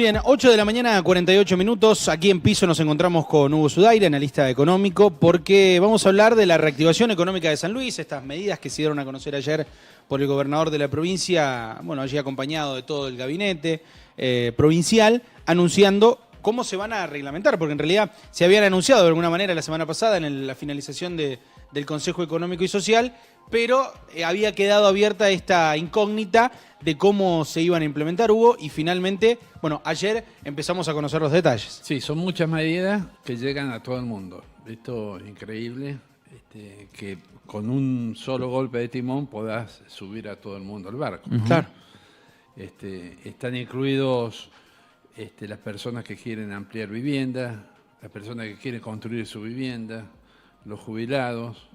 Bien, 8 de la mañana, 48 minutos. Aquí en Piso nos encontramos con Hugo Sudaire, analista económico, porque vamos a hablar de la reactivación económica de San Luis, estas medidas que se dieron a conocer ayer por el gobernador de la provincia, bueno, allí acompañado de todo el gabinete provincial, anunciando cómo se van a reglamentar, porque en realidad se habían anunciado de alguna manera la semana pasada en la finalización del Consejo Económico y Social, pero había quedado abierta esta incógnita de cómo se iban a implementar, Hugo, y finalmente, bueno, ayer empezamos a conocer los detalles. Sí, son muchas medidas que llegan a todo el mundo. Esto es increíble, que con un solo golpe de timón podás subir a todo el mundo al barco, ¿no? Claro. Están incluidos las personas que quieren ampliar vivienda, las personas que quieren construir su vivienda, los jubilados,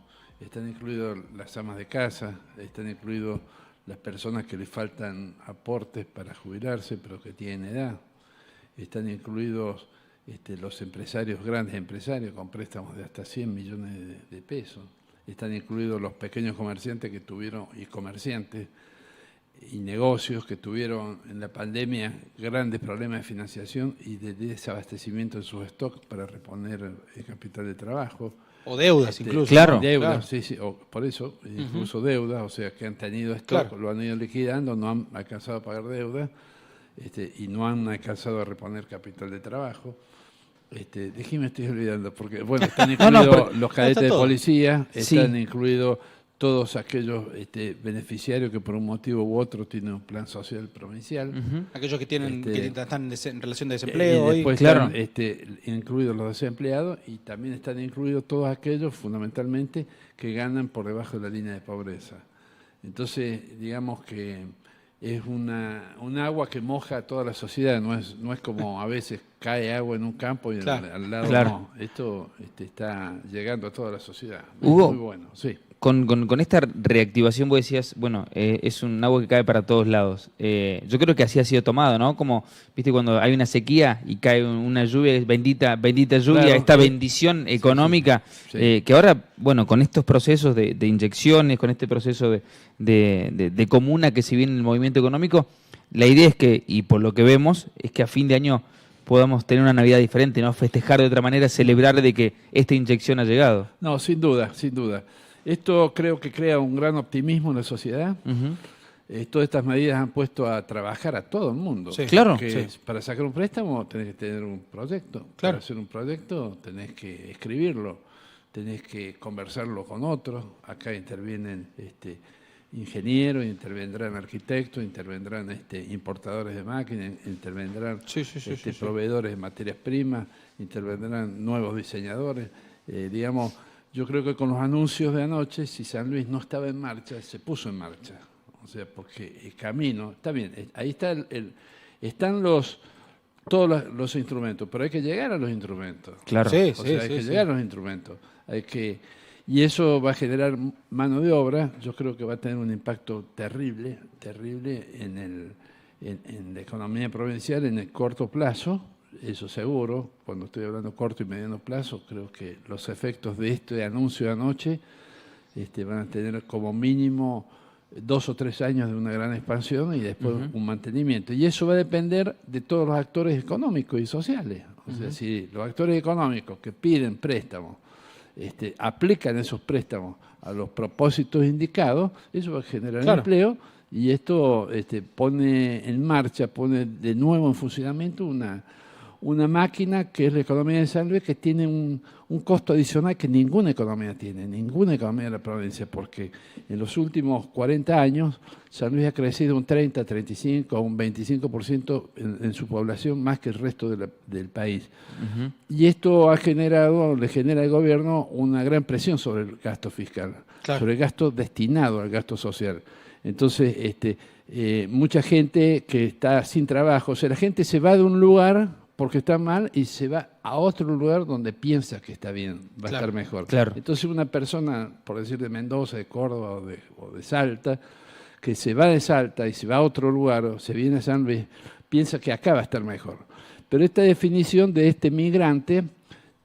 están incluidos las amas de casa, están incluidos las personas que les faltan aportes para jubilarse pero que tienen edad, están incluidos los empresarios, grandes empresarios con préstamos de hasta 100 millones de pesos, están incluidos los pequeños comerciantes que tuvieron, y comerciantes y negocios que tuvieron en la pandemia grandes problemas de financiación y de desabastecimiento en sus stocks para reponer el capital de trabajo. O deudas incluso. Claro. Deudas, claro. Sí, por eso, incluso deudas, o sea, que han tenido stock, claro, lo han ido liquidando, no han alcanzado a pagar deudas y no han alcanzado a reponer capital de trabajo. Déjeme, estoy olvidando, porque bueno, están incluidos los cadetes de policía, están incluidos todos aquellos beneficiarios que por un motivo u otro tienen un plan social provincial. Aquellos que tienen que están en relación de desempleo. Y después están incluidos los desempleados y también están incluidos todos aquellos, fundamentalmente, que ganan por debajo de la línea de pobreza. Entonces, digamos que es un agua que moja a toda la sociedad, no es como a veces cae agua en un campo y al lado no. Esto está llegando a toda la sociedad. Hugo, muy bueno, sí. Con esta reactivación vos decías, bueno, es un agua que cae para todos lados. Yo creo que así ha sido tomado, ¿no? Como, viste, cuando hay una sequía y cae una lluvia, bendita lluvia, claro, esta bendición económica, que ahora, bueno, con estos procesos de inyecciones, con este proceso de comuna que se viene en el movimiento económico, la idea es que, y por lo que vemos, es que a fin de año podamos tener una Navidad diferente, ¿no? Festejar de otra manera, celebrar de que esta inyección ha llegado. No, sin duda, sin duda. Esto creo que crea un gran optimismo en la sociedad. Todas estas medidas han puesto a trabajar a todo el mundo. Sí, claro. Para sacar un préstamo tenés que tener un proyecto. Claro. Para hacer un proyecto tenés que escribirlo, tenés que conversarlo con otros. Acá intervienen ingenieros, intervendrán arquitectos, intervendrán importadores de máquinas, intervendrán proveedores de materias primas, intervendrán nuevos diseñadores. Digamos, yo creo que con los anuncios de anoche, si San Luis no estaba en marcha, se puso en marcha. O sea, porque el camino, está bien, ahí están todos los instrumentos, pero hay que llegar a los instrumentos. Claro. Hay que llegar a los instrumentos. Y eso va a generar mano de obra. Yo creo que va a tener un impacto terrible en la economía provincial en el corto plazo. Eso seguro, cuando estoy hablando corto y mediano plazo, creo que los efectos de este anuncio de anoche van a tener como mínimo 2 o 3 años de una gran expansión y después un mantenimiento. Y eso va a depender de todos los actores económicos y sociales. O sea, si los actores económicos que piden préstamos aplican esos préstamos a los propósitos indicados, eso va a generar empleo y esto pone en marcha, pone de nuevo en funcionamiento una máquina que es la economía de San Luis, que tiene un costo adicional que ninguna economía tiene, ninguna economía de la provincia, porque en los últimos 40 años San Luis ha crecido un 30, 35 o un 25% en su población más que el resto del país. Y esto le genera al gobierno una gran presión sobre el gasto fiscal, sobre el gasto destinado al gasto social. Entonces, mucha gente que está sin trabajo, o sea, la gente se va de un lugar porque está mal y se va a otro lugar donde piensa que está bien, va a estar mejor. Entonces una persona, por decir de Mendoza, de Córdoba o de Salta, que se va de Salta y se va a otro lugar o se viene a San Luis, piensa que acá va a estar mejor. Pero esta definición de este migrante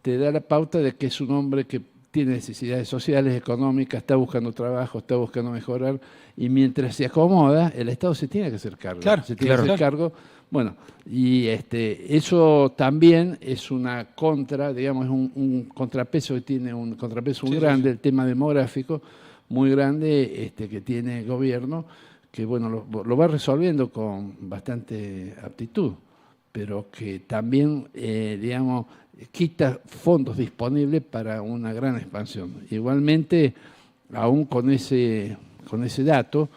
te da la pauta de que es un hombre que tiene necesidades sociales, económicas, está buscando trabajo, está buscando mejorar, y mientras se acomoda, el Estado se tiene que hacer cargo. Claro, se tiene que hacer cargo. Bueno, y eso también es una contra, digamos, es un contrapeso que tiene, un contrapeso muy grande, el tema demográfico, muy grande que tiene el gobierno, que bueno, lo va resolviendo con bastante aptitud, pero que también, digamos, quita fondos disponibles para una gran expansión. Igualmente, aún con ese dato,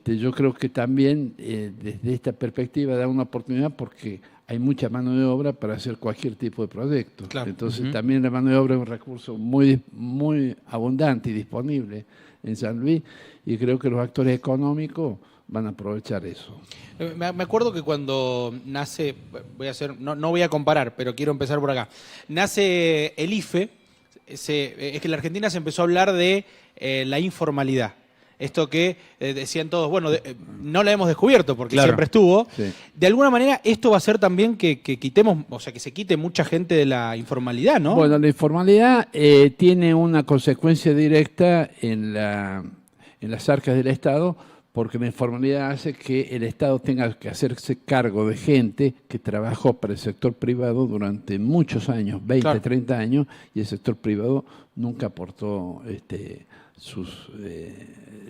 yo creo que también desde esta perspectiva da una oportunidad porque hay mucha mano de obra para hacer cualquier tipo de proyecto. Claro. Entonces también la mano de obra es un recurso muy, muy abundante y disponible en San Luis, y creo que los actores económicos van a aprovechar eso. Me acuerdo que cuando nace, no voy a comparar, pero quiero empezar por acá. Nace el IFE, es que en la Argentina se empezó a hablar de la informalidad. Esto que decían todos, bueno, no la hemos descubierto porque siempre estuvo. Sí. De alguna manera, esto va a hacer también que quitemos, o sea, que se quite mucha gente de la informalidad, ¿no? Bueno, la informalidad tiene una consecuencia directa en las arcas del Estado, porque la informalidad hace que el Estado tenga que hacerse cargo de gente que trabajó para el sector privado durante muchos años, 20, 30 años, y el sector privado nunca aportó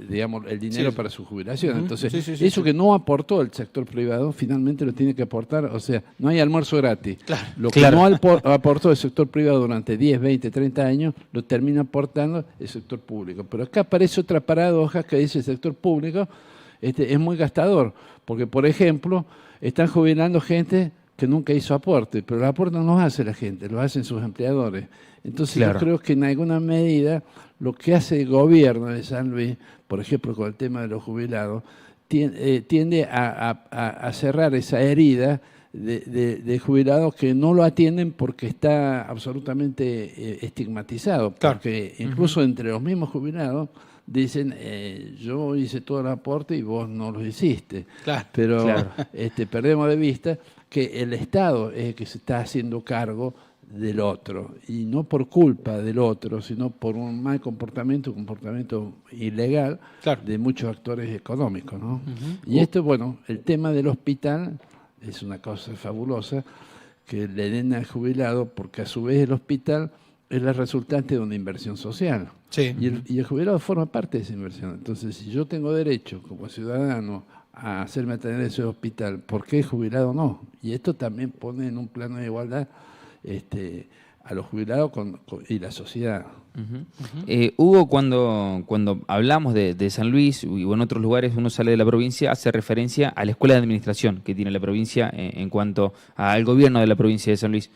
digamos, el dinero para su jubilación. Entonces, eso que no aportó el sector privado, finalmente lo tiene que aportar. O sea, no hay almuerzo gratis. Lo que no aportó el sector privado durante 10, 20, 30 años, lo termina aportando el sector público. Pero acá aparece otra paradoja que dice el sector público es muy gastador, porque, por ejemplo, están jubilando gente que nunca hizo aporte, pero los aportes no los hace la gente, los hacen sus empleadores. Entonces yo creo que en alguna medida lo que hace el gobierno de San Luis, por ejemplo con el tema de los jubilados, tiende a cerrar esa herida de jubilados que no lo atienden porque está absolutamente estigmatizado, porque incluso entre los mismos jubilados dicen, yo hice todo el aporte y vos no lo hiciste. Pero perdemos de vista que el Estado es el que se está haciendo cargo del otro, y no por culpa del otro, sino por un mal comportamiento ilegal de muchos actores económicos, ¿no? Y esto, bueno, el tema del hospital es una cosa fabulosa que le den al jubilado, porque a su vez el hospital es la resultante de una inversión social. Y el jubilado forma parte de esa inversión. Entonces, si yo tengo derecho como ciudadano a hacerme atender ese hospital, ¿por qué el jubilado no? Y esto también pone en un plano de igualdad a los jubilados y la sociedad. Hugo, cuando hablamos de San Luis o en otros lugares, uno sale de la provincia, hace referencia a la escuela de administración que tiene la provincia en cuanto al gobierno de la provincia de San Luis.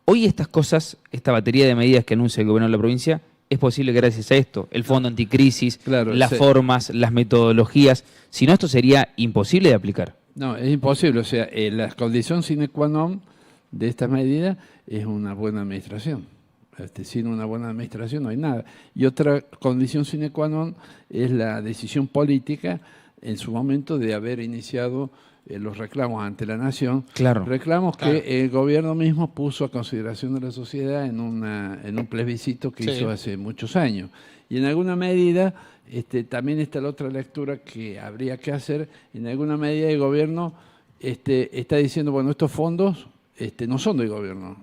Hoy estas cosas, esta batería de medidas que anuncia el gobierno de la provincia, es posible gracias a esto, el fondo anticrisis, las formas, las metodologías. Si no, esto sería imposible de aplicar. No, es imposible. O sea, la condición sine qua non de estas medidas es una buena administración. Sin una buena administración no hay nada. Y otra condición sine qua non es la decisión política en su momento de haber iniciado los reclamos ante la nación, reclamos que el gobierno mismo puso a consideración de la sociedad en un plebiscito que hizo hace muchos años. Y en alguna medida, también está la otra lectura que habría que hacer, en alguna medida el gobierno está diciendo, bueno, estos fondos no son del gobierno,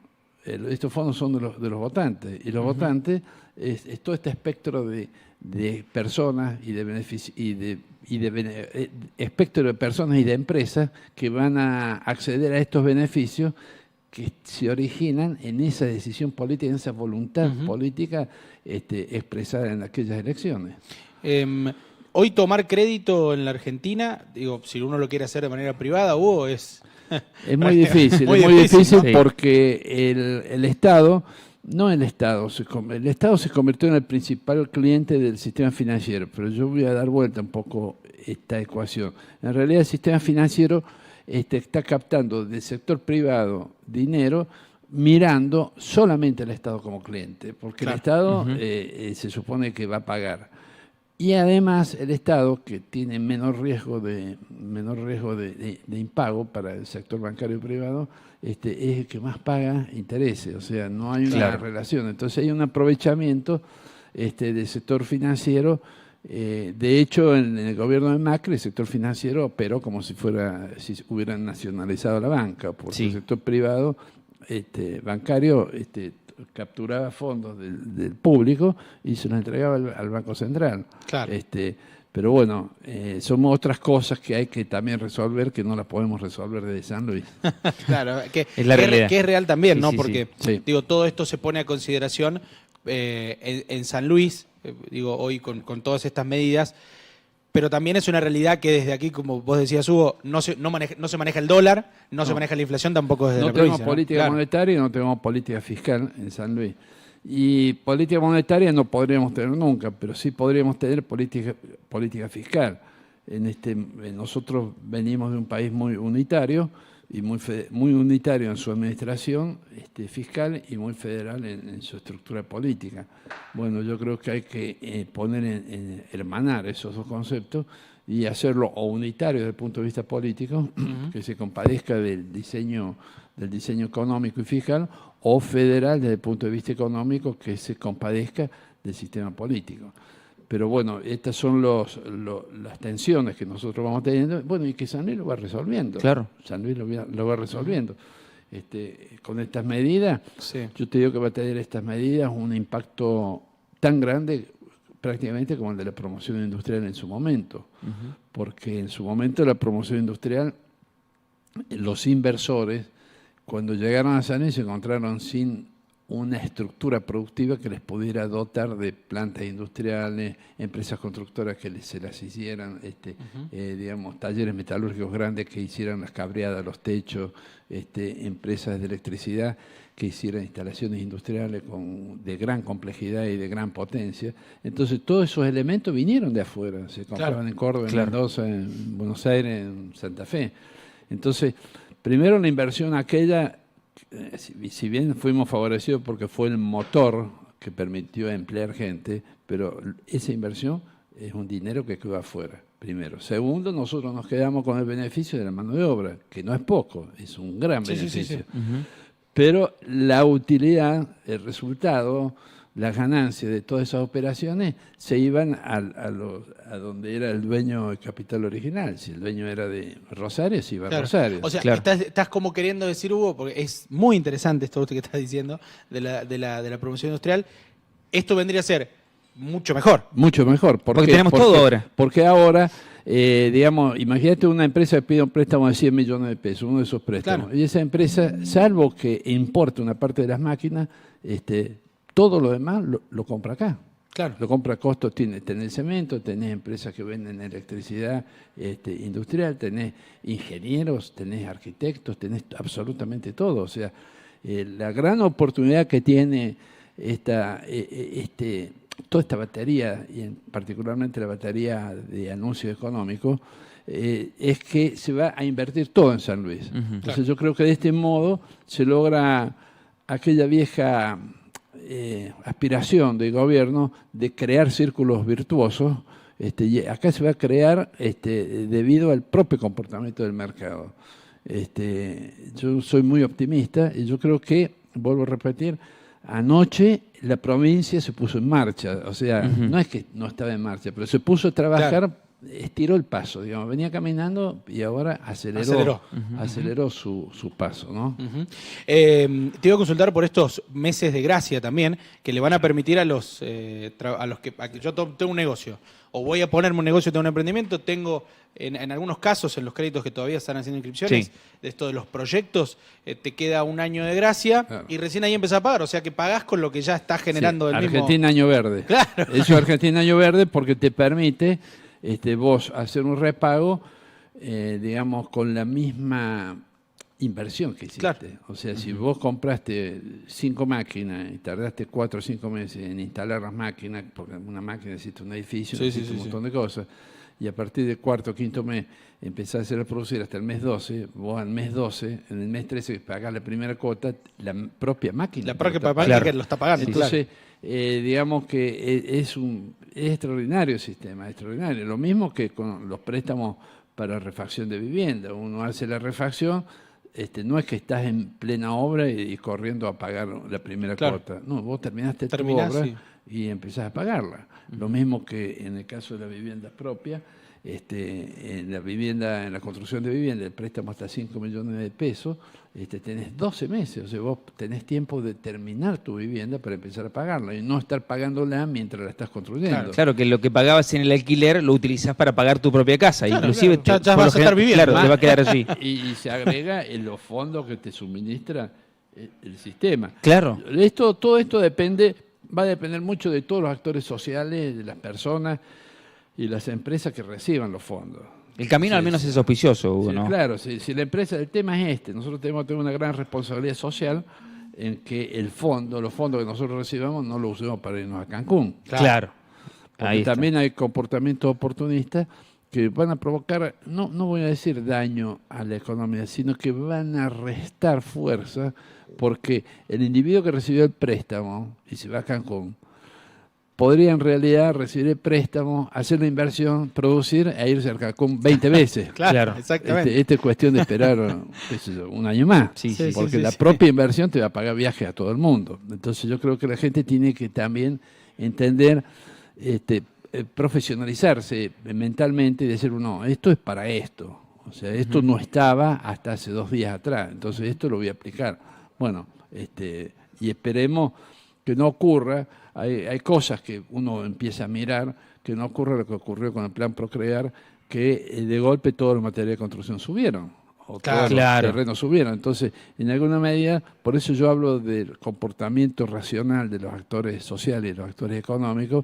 estos fondos son de los votantes, y los votantes es todo este espectro de personas y de beneficios espectro de personas y de empresas que van a acceder a estos beneficios que se originan en esa decisión política, en esa voluntad política expresada en aquellas elecciones. Hoy tomar crédito en la Argentina, digo, si uno lo quiere hacer de manera privada, Hugo, es muy difícil, es muy difícil, ¿no? Porque el Estado el Estado se convirtió en el principal cliente del sistema financiero, pero yo voy a dar vuelta un poco esta ecuación. En realidad el sistema financiero está captando del sector privado dinero mirando solamente al Estado como cliente, porque el Estado se supone que va a pagar. Y además el Estado, que tiene menor riesgo de impago para el sector bancario privado, es el que más paga intereses, o sea, no hay una relación. Entonces hay un aprovechamiento del sector financiero. De hecho, en el gobierno de Macri, el sector financiero operó como si hubieran nacionalizado la banca, porque el sector privado bancario capturaba fondos del público y se los entregaba al Banco Central. Claro. Pero bueno, son otras cosas que hay que también resolver, que no las podemos resolver desde San Luis. Claro, que es la realidad. Que es real también, Sí, ¿no? sí, Porque, sí. digo, todo esto se pone a consideración en San Luis, digo, hoy con todas estas medidas, pero también es una realidad que desde aquí, como vos decías, Hugo, no se maneja el dólar, no se maneja la inflación tampoco desde la provincia. No tenemos política monetaria y no tenemos política fiscal en San Luis. Y política monetaria no podríamos tener nunca, pero sí podríamos tener política fiscal. Nosotros venimos de un país muy unitario y muy unitario en su administración fiscal y muy federal en su estructura política. Bueno, yo creo que hay que hermanar esos dos conceptos y hacerlo o unitario desde el punto de vista político, que se compadezca del diseño económico y fiscal, o federal desde el punto de vista económico, que se compadezca del sistema político. Pero bueno, estas son las tensiones que nosotros vamos teniendo, bueno, y que San Luis lo va resolviendo. Claro. San Luis lo va resolviendo. Con estas medidas, yo te digo que va a tener estas medidas un impacto tan grande prácticamente como el de la promoción industrial en su momento. Porque en su momento la promoción industrial, los inversores, cuando llegaron a San Luis se encontraron sin una estructura productiva que les pudiera dotar de plantas industriales, empresas constructoras que se las hicieran, digamos, talleres metalúrgicos grandes que hicieran las cabreadas, los techos, empresas de electricidad que hicieran instalaciones industriales de gran complejidad y de gran potencia. Entonces todos esos elementos vinieron de afuera, se compraban en Córdoba, en Mendoza, en Buenos Aires, en Santa Fe. Entonces, primero la inversión aquella, si bien fuimos favorecidos porque fue el motor que permitió emplear gente, pero esa inversión es un dinero que quedó afuera, primero. Segundo, nosotros nos quedamos con el beneficio de la mano de obra, que no es poco, es un gran beneficio. Sí. Pero la utilidad, el resultado, las ganancias de todas esas operaciones se iban a donde era el dueño del capital original. Si el dueño era de Rosario, se iba a Rosario. O sea, estás como queriendo decir, Hugo, porque es muy interesante esto que estás diciendo de la promoción industrial. Esto vendría a ser mucho mejor. Mucho mejor. Porque tenemos todo ahora. Porque ahora, digamos, imagínate una empresa que pide un préstamo de 100 millones de pesos, uno de esos préstamos. Claro. Y esa empresa, salvo que importe una parte de las máquinas, todo lo demás lo compra acá. Claro. Lo compra a costos, tenés cemento, tenés empresas que venden electricidad industrial, tenés ingenieros, tenés arquitectos, tenés absolutamente todo. O sea, la gran oportunidad que tiene toda esta batería, y particularmente la batería de anuncios económicos, es que se va a invertir todo en San Luis. Entonces yo creo que de este modo se logra aquella vieja aspiración del gobierno de crear círculos virtuosos. Y acá se va a crear debido al propio comportamiento del mercado. Yo soy muy optimista y yo creo que, vuelvo a repetir, anoche la provincia se puso en marcha, o sea, no es que no estaba en marcha, pero se puso a trabajar, estiró el paso, digamos, venía caminando y ahora aceleró su paso, ¿no? Te iba a consultar por estos meses de gracia también, que le van a permitir a los que yo tengo un negocio, o voy a ponerme un negocio, tengo un emprendimiento, tengo en algunos casos, en los créditos que todavía están haciendo inscripciones, de esto de los proyectos, te queda un año de gracia y recién ahí empezás a pagar, o sea que pagás con lo que ya estás generando el mismo. Argentina Año Verde. Claro. Eso es Argentina Año Verde porque te permite vos hacer un repago, digamos, con la misma inversión que hiciste. Claro. O sea, si vos compraste 5 máquinas y tardaste 4 o 5 meses en instalar las máquinas, porque una máquina necesita un edificio, necesita un montón de cosas, y a partir del cuarto o quinto mes empezás a producir hasta el mes 12, vos al mes 12, en el mes 13 pagás la primera cuota, la propia máquina. La propia máquina que lo está pagando. Entonces, digamos que es extraordinario el sistema, extraordinario. Lo mismo que con los préstamos para refacción de vivienda. Uno hace la refacción, no es que estás en plena obra y corriendo a pagar la primera cuota. No, vos terminaste tu obra y empezás a pagarla. Lo mismo que en el caso de la vivienda propia, en la construcción de vivienda, el préstamo hasta 5 millones de pesos, tenés 12 meses, o sea, vos tenés tiempo de terminar tu vivienda para empezar a pagarla y no estar pagándola mientras la estás construyendo. Claro, que lo que pagabas en el alquiler lo utilizás para pagar tu propia casa. Claro, inclusive ya vas a estar viviendo. Claro, te va a quedar allí. Y se agrega en los fondos que te suministra el sistema. Claro. Todo esto va a depender mucho de todos los actores sociales, de las personas y las empresas que reciban los fondos. El camino al menos es auspicioso, Hugo, Sí, ¿no? claro, si la empresa, el tema es nosotros tenemos que tener una gran responsabilidad social en que los fondos que nosotros recibamos no los usemos para irnos a Cancún. Claro. Porque también hay comportamientos oportunistas que van a provocar, no voy a decir daño a la economía, sino que van a restar fuerza, porque el individuo que recibió el préstamo y se va a Cancún, podría en realidad recibir el préstamo, hacer la inversión, producir e irse a Cancún 20 veces. Claro, exactamente. Esta es cuestión de esperar un año más, porque la propia inversión te va a pagar viajes a todo el mundo. Entonces yo creo que la gente tiene que también entender, profesionalizarse mentalmente y decir, no, esto es para esto. O sea, esto no estaba hasta hace 2 días atrás, entonces esto lo voy a aplicar. Bueno, y esperemos que no ocurra. Hay cosas que uno empieza a mirar, que no ocurre lo que ocurrió con el plan Procrear, que de golpe todos los materiales de construcción subieron, o todos los terrenos subieron. Entonces, en alguna medida, por eso yo hablo del comportamiento racional de los actores sociales y los actores económicos,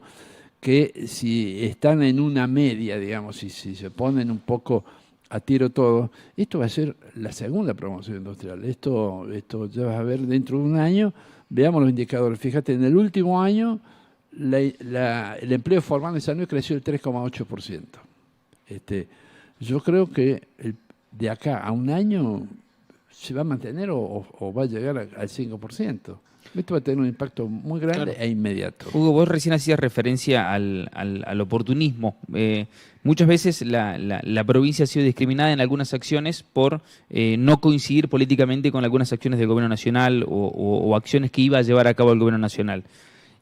que si están en una media, digamos, si se ponen un poco a tiro todo, esto va a ser la segunda promoción industrial. Esto ya vas a ver dentro de un año. Veamos los indicadores. Fíjate, en el último año el empleo formal en San Luis creció el 3,8%. Yo creo que de acá a un año se va a mantener o va a llegar al 5%. Esto va a tener un impacto muy grande e inmediato. Hugo, vos recién hacías referencia al oportunismo. Muchas veces la provincia ha sido discriminada en algunas acciones por no coincidir políticamente con algunas acciones del gobierno nacional o acciones que iba a llevar a cabo el gobierno nacional.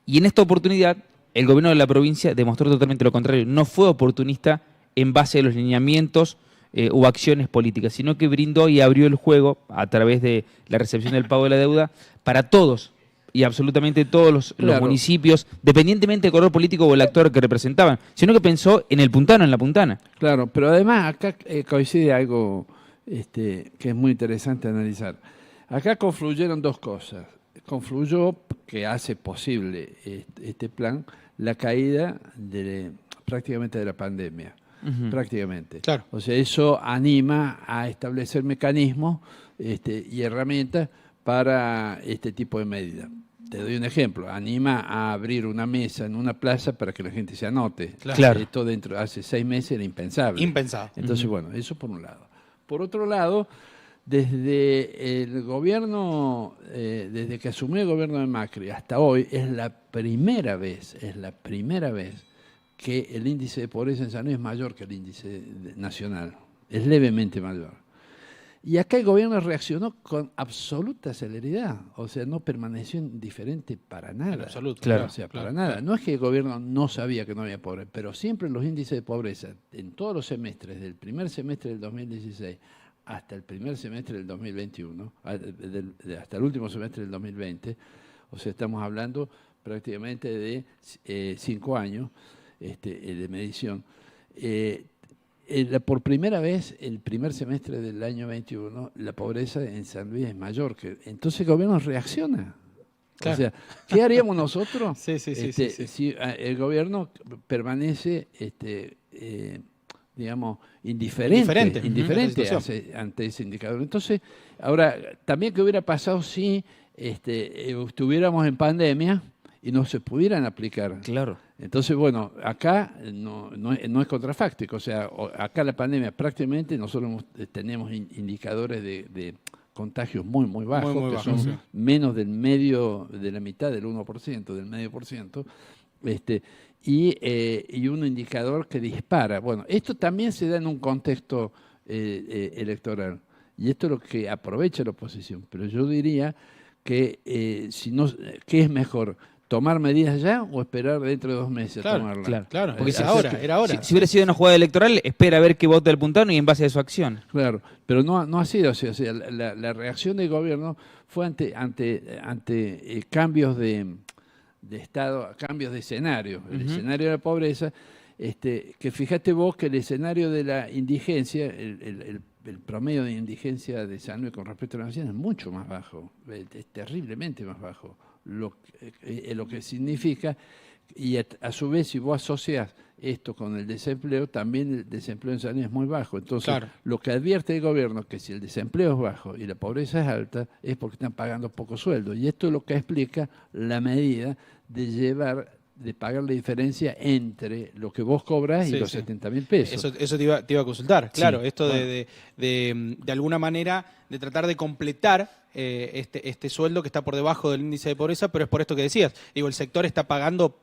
Y en esta oportunidad, el gobierno de la provincia demostró totalmente lo contrario. No fue oportunista en base a los lineamientos o acciones políticas, sino que brindó y abrió el juego a través de la recepción del pago de la deuda para todos y absolutamente todos los municipios, dependientemente del color político o el actor que representaban, sino que pensó en el puntano, en la puntana. Claro, pero además acá coincide algo que es muy interesante analizar. Acá confluyeron 2 cosas. Confluyó, que hace posible este plan, la caída prácticamente de la pandemia. Prácticamente. Claro. O sea, eso anima a establecer mecanismos y herramientas para este tipo de medidas. Te doy un ejemplo. Anima a abrir una mesa en una plaza para que la gente se anote. Claro. Esto hace 6 meses era impensable. Impensable. Entonces, bueno, eso por un lado. Por otro lado, desde el gobierno, desde que asumió el gobierno de Macri hasta hoy, es la primera vez que el índice de pobreza en San Luis es mayor que el índice nacional. Es levemente mayor. Y acá el gobierno reaccionó con absoluta celeridad, o sea, no permaneció indiferente para nada. En absoluto. Claro, o sea, para nada. No es que el gobierno no sabía que no había pobreza, pero siempre los índices de pobreza, en todos los semestres, del primer semestre del 2016 hasta el primer semestre del 2021, hasta el último semestre del 2020, o sea, estamos hablando prácticamente de 5 años de medición. Por primera vez, el primer semestre del año 21, la pobreza en San Luis es mayor. Entonces el gobierno reacciona. Claro. O sea, ¿qué haríamos nosotros si el gobierno permanece, digamos, indiferente ante ese indicador? Entonces, ahora, también ¿qué hubiera pasado si estuviéramos en pandemia y no se pudieran aplicar? Claro. Entonces, bueno, acá no es contrafáctico. O sea, acá la pandemia prácticamente nosotros tenemos indicadores de contagios muy, muy bajos, Muy que bajos, son sí. menos del medio, de la mitad del 1%, del medio por ciento, y un indicador que dispara. Bueno, esto también se da en un contexto electoral, y esto es lo que aprovecha la oposición, pero yo diría que si no, ¿qué es mejor? ¿Tomar medidas ya o esperar dentro de 2 meses Claro, a tomarlas? claro. Porque si- era ahora. Si hubiera sido una jugada electoral, espera a ver qué vota el puntano y en base a su acción. Claro, pero no ha sido así. O sea, la reacción del gobierno fue ante cambios de estado, cambios de escenario. El escenario de la pobreza, que fíjate vos que el escenario de la indigencia, el promedio de indigencia de San Luis con respecto a la nación es mucho más bajo, es terriblemente más bajo. Lo que significa, y a su vez, si vos asocias esto con el desempleo, también el desempleo en San Luis es muy bajo. Entonces, Claro. lo que advierte el gobierno es que si el desempleo es bajo y la pobreza es alta, es porque están pagando poco sueldo. Y esto es lo que explica la medida de pagar la diferencia entre lo que vos cobras Sí, y los sí. 70.000 pesos. Eso te iba a consultar. Claro, Sí, esto bueno. de alguna manera de tratar de completar este sueldo que está por debajo del índice de pobreza, pero es por esto que decías. Digo, el sector está pagando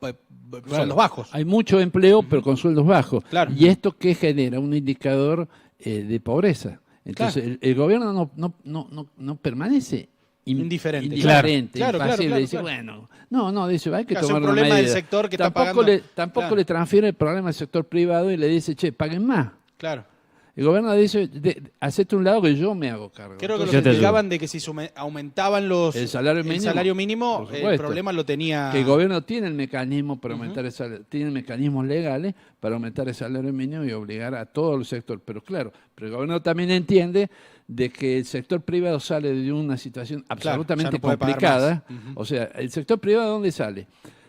sueldos bajos. Hay mucho empleo, pero con sueldos bajos. Claro. ¿Y esto qué genera? Un indicador de pobreza. Entonces, Claro. el gobierno no permanece Indiferente. indiferente, Claro, impasible. claro, Dice, claro. bueno, dice, hay que Claro, es un tomar una problema del medida. sector que está Tampoco pagando. Claro. le transfiere el problema al sector privado y le dice, che, paguen más. Claro. El gobierno dice, hacete un lado que yo me hago cargo. Creo que Entonces, Yo lo que te explicaban de que si aumentaban El salario mínimo, por el supuesto. problema lo tenía. que el gobierno tiene el mecanismo para aumentar el salario, tiene mecanismos legales para aumentar el salario mínimo y obligar a todo el sector. Pero claro, pero el gobierno también entiende de que el sector privado sale de una situación absolutamente ya no puede pagar complicada. más. O sea, el sector privado, ¿dónde sale?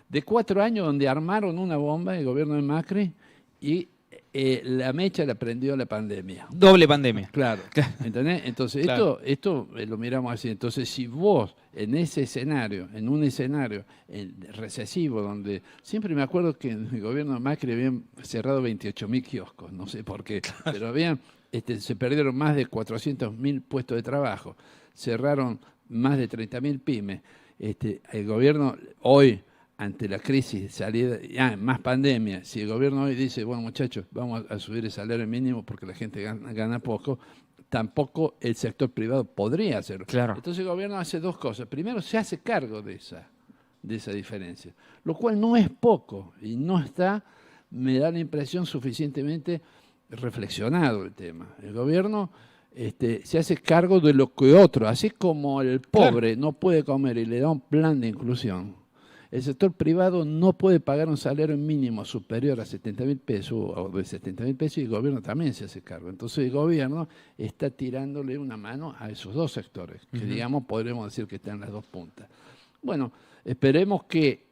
De 4 años donde armaron una bomba el gobierno de Macri y la mecha la prendió la pandemia. Doble pandemia. Claro, ¿entendés? Entonces, Claro. esto lo miramos así. Entonces, si vos en ese escenario, en un escenario recesivo, donde siempre me acuerdo que en el gobierno de Macri habían cerrado 28.000 kioscos, no sé por qué, pero se perdieron más de 400.000 puestos de trabajo, cerraron más de 30.000 pymes. El gobierno hoy, ante la crisis, salida, más pandemia, si el gobierno hoy dice, bueno muchachos, vamos a subir el salario mínimo porque la gente gana poco, tampoco el sector privado podría hacerlo. Claro. Entonces el gobierno hace 2 cosas. Primero, se hace cargo de esa diferencia, lo cual no es poco y no está, me da la impresión, suficientemente reflexionado el tema. El gobierno se hace cargo de lo que otro, así como el pobre no puede comer y le da un plan de inclusión. El sector privado no puede pagar un salario mínimo superior a 70.000 pesos o de 70.000 pesos y el gobierno también se hace cargo. Entonces el gobierno está tirándole una mano a esos 2 sectores, que digamos podremos decir que están en las 2 puntas. Bueno, esperemos que,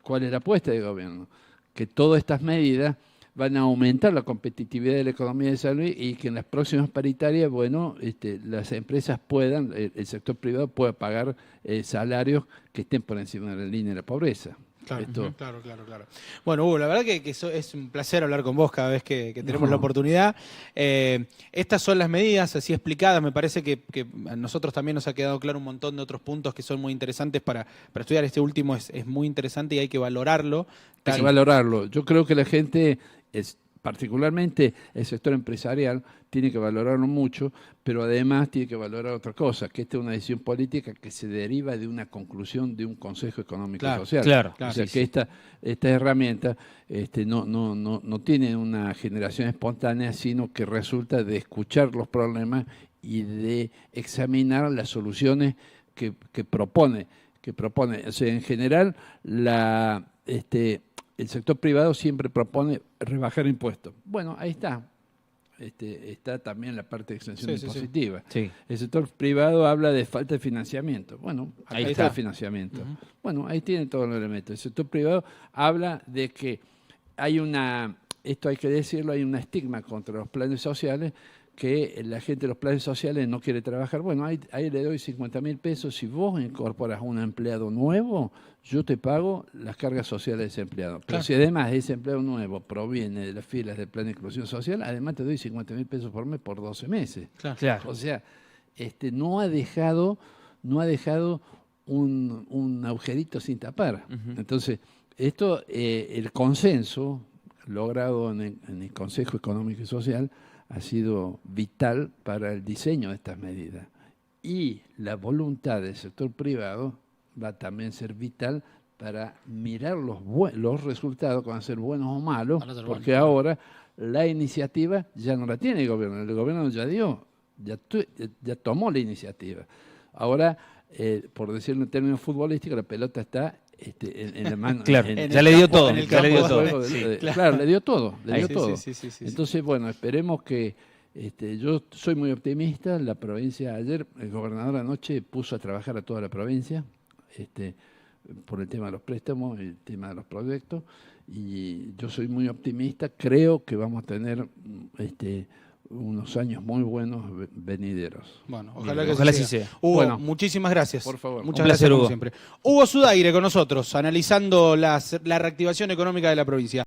¿cuál es la apuesta del gobierno? Que todas estas medidas van a aumentar la competitividad de la economía de San Luis y que en las próximas paritarias, bueno, las empresas puedan, el sector privado pueda pagar salarios que estén por encima de la línea de la pobreza. Claro, Esto- claro. Bueno, Hugo, la verdad que es un placer hablar con vos cada vez que tenemos la oportunidad. Estas son las medidas así explicadas. Me parece que a nosotros también nos ha quedado claro un montón de otros puntos que son muy interesantes para estudiar. Este último es muy interesante y hay que valorarlo. Hay que valorarlo. Yo creo que la gente, particularmente el sector empresarial, tiene que valorarlo mucho, pero además tiene que valorar otra cosa, que esta es una decisión política que se deriva de una conclusión de un Consejo Económico y Social. Claro, O sea, sí, que esta herramienta no tiene una generación espontánea, sino que resulta de escuchar los problemas y de examinar las soluciones que propone. O sea, en general, el sector privado siempre propone rebajar impuestos. Bueno, ahí está. Está también la parte de extensión impositiva. Sí. El sector privado habla de falta de financiamiento. Bueno, ahí Ahí está está. el financiamiento. Bueno, ahí tiene todos los elementos. El sector privado habla de que esto hay que decirlo, hay un estigma contra los planes sociales, que la gente de los planes sociales no quiere trabajar. Bueno, ahí le doy 50.000 pesos. Si vos incorporas un empleado nuevo, yo te pago las cargas sociales de ese empleado. Pero Claro. si además ese empleado nuevo proviene de las filas del plan de inclusión social, además te doy 50.000 pesos por mes por 12 meses. Claro. O sea, no ha dejado un agujerito sin tapar. Entonces, esto, el consenso logrado en el Consejo Económico y Social ha sido vital para el diseño de estas medidas. Y la voluntad del sector privado va a también ser vital para mirar los resultados, que van a ser buenos o malos, porque ahora la iniciativa ya no la tiene el gobierno ya tomó la iniciativa. Ahora, por decirlo en términos futbolísticos, la pelota está en la mano. Claro, ya le dio todo. Claro, le dio todo. Sí. Entonces, bueno, esperemos que... yo soy muy optimista. La provincia, ayer el gobernador anoche puso a trabajar a toda la provincia por el tema de los préstamos, el tema de los proyectos, y yo soy muy optimista. Creo que vamos a tener unos años muy buenos venideros. Bueno, ojalá que ojalá así sea. Hugo, bueno, muchísimas gracias. por favor. Muchas Un gracias placer, como Hugo. siempre. Hugo Sudaire con nosotros, analizando la reactivación económica de la provincia.